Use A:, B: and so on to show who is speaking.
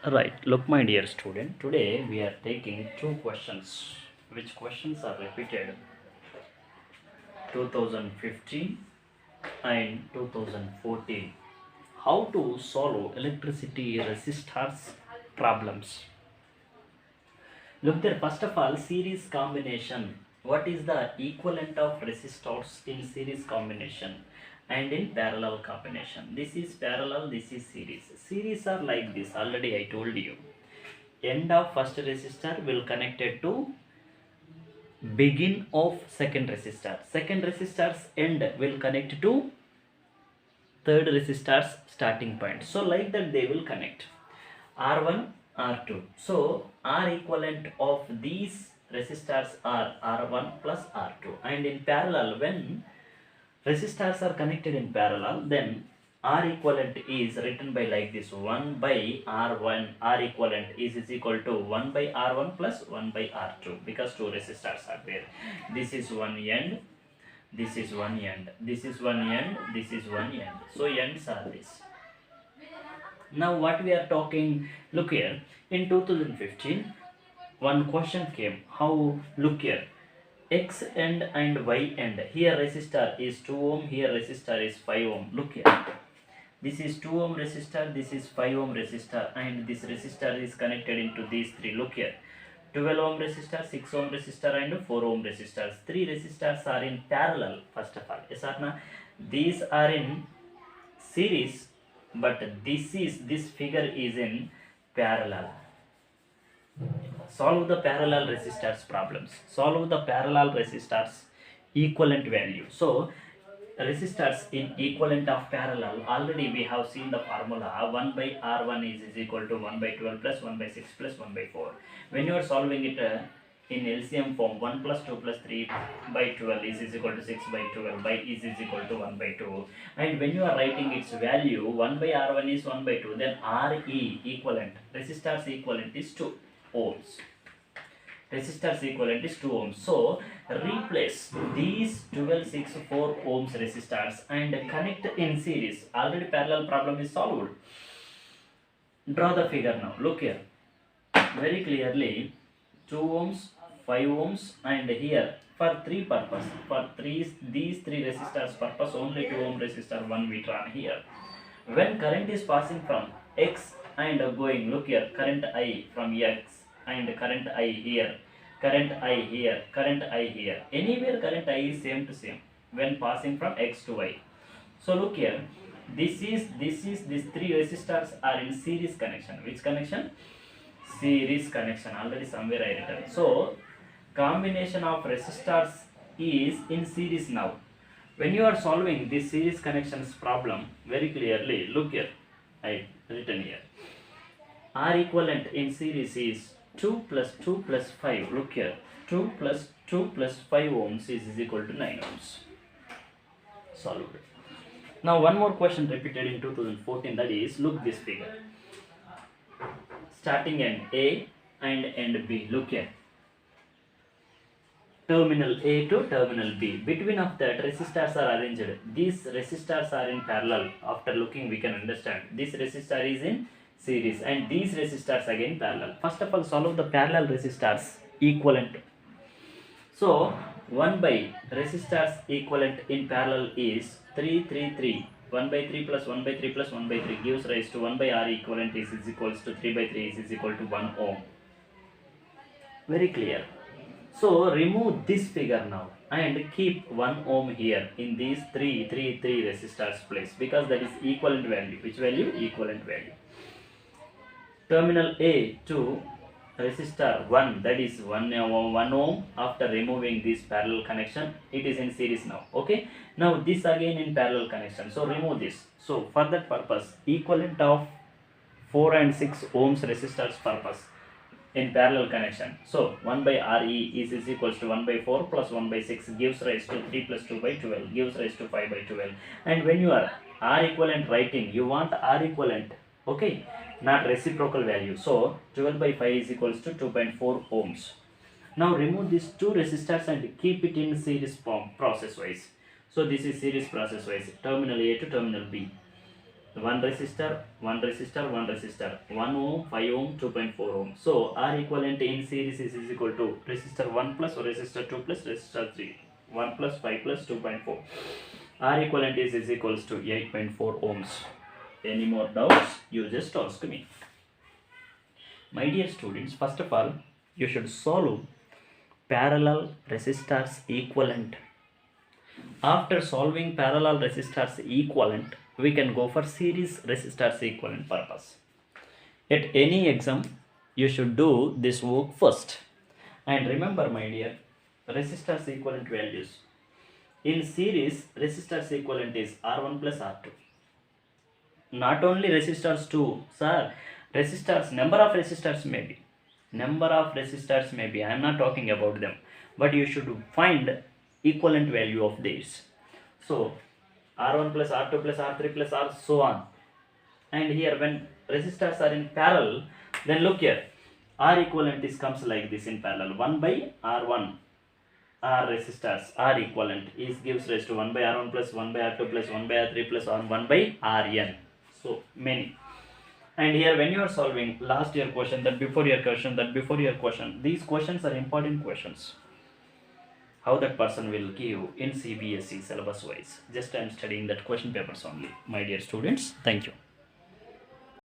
A: Right, look my dear student, today we are taking two questions which questions are repeated 2015 and 2014. How to solve electricity resistors problems. Look there, first of all, series combination. What is the equivalent of resistors in series combination and in parallel combination? This is parallel, this is series. Series are like this, already I told you. End of first resistor will connected to begin of second resistor. Second resistor's end will connect to third resistor's starting point. So like that they will connect R1, R2. So R equivalent of these resistors are R1 plus R2. And in parallel, when resistors are connected in parallel, then R equivalent is written by like this: 1 by R1. R equivalent is equal to 1 by R1 plus 1 by R2, because two resistors are there. This is one end, this is one end, this is one end, this is one end. So ends are this. Now what we are talking, look here, in 2015, one question came. How? Look here, X end and Y end. Here resistor is 2 ohm, here resistor is 5 ohm. Look here. This is 2 ohm resistor, this is 5 ohm resistor, and this resistor is connected into these three. Look here. 12 ohm resistor, 6 ohm resistor, and 4 ohm resistors. Three resistors are in parallel, first of all. Yes or no? These are in series, but this figure is in parallel. Solve the parallel resistors problems. Solve the parallel resistors equivalent value. So resistors in equivalent of parallel, already we have seen the formula. 1 by R1 is equal to 1 by 12 plus 1 by 6 plus 1 by 4. When you are solving it in LCM form, 1 plus 2 plus 3 by 12 is equal to 6 by 12 by is equal to 1 by 2. And when you are writing its value, 1 by R1 is 1 by 2, then RE equivalent, resistors equivalent is 2 ohms. Resistors equivalent is 2 ohms. So replace these 12, 6, 4 ohms resistors and connect in series. Already parallel problem is solved. Draw the figure now. Look here. Very clearly 2 ohms, 5 ohms, and here for three purpose. For these three resistors purpose, only 2 ohm resistor 1 we drawn here. When current is passing from X and going, look here, current I from X and current I here, current I here, current I here. Anywhere current I is same to same when passing from X to Y. So look here, these three resistors are in series connection. Which connection? Series connection. Already somewhere I written. So combination of resistors is in series now. When you are solving this series connections problem, very clearly, look here, I written here. R equivalent in series is 2 plus 2 plus 5. Look here, 2 plus 2 plus 5 ohms is equal to 9 ohms. Solved. Now one more question repeated in 2014, that is, look this figure. Starting end A and end B. Look here. Terminal A to terminal B. Between of that, resistors are arranged. These resistors are in parallel. After looking, we can understand. This resistor is in series and these resistors again parallel. First of all, solve the parallel resistors equivalent. So 1 by resistors equivalent in parallel is 3, 3, 3. 1 by 3 plus 1 by 3 plus 1 by 3 gives rise to 1 by R equivalent is equals to 3 by 3 is equal to 1 ohm. Very clear. So remove this figure now and keep 1 ohm here in these 3 resistors place, because that is equivalent value. Which value? Equivalent value. Terminal A to resistor 1, that is 1 ohm. After removing this parallel connection, it is in series now. Okay. Now this again in parallel connection. So remove this. So for that purpose, equivalent of 4 and 6 ohms resistors purpose in parallel connection. So 1 by RE is equals to 1 by 4 plus 1 by 6 gives rise to 3 plus 2 by 12 gives rise to 5 by 12. And when you are R equivalent writing, you want R equivalent, okay, not reciprocal value. So 12 by 5 is equals to 2.4 ohms. Now remove these two resistors and keep it in series form process wise. So this is series process wise, terminal A to terminal B. one resistor, one resistor, one resistor, 1 ohm, 5 ohm, 2.4 ohm. So R equivalent in series is equal to resistor 1 plus resistor 2 plus resistor 3, 1 plus 5 plus 2.4. R equivalent is equals to 8.4 ohms. Any more doubts? You just ask me. My dear students, first of all, you should solve parallel resistors equivalent. After solving parallel resistors equivalent, we can go for series resistors equivalent purpose. At any exam, you should do this work first. And remember, my dear, resistors equivalent values. In series, resistors equivalent is R1 plus R2. Not only resistors 2, sir, resistors, number of resistors may be. Number of resistors may be. I am not talking about them. But you should find equivalent value of these. So, R1 plus R2 plus R3 plus R so on. And here when resistors are in parallel, then look here. R equivalent is comes like this in parallel. 1 by R1. R resistors R equivalent is gives rise to 1 by R1 plus 1 by R2 plus 1 by R3 plus 1 by Rn. So many. And here when you are solving last year question, that before year question, that before year question, these questions are important questions. How that person will give in CBSE syllabus wise. Just I am studying that question papers only. My dear students, thank you.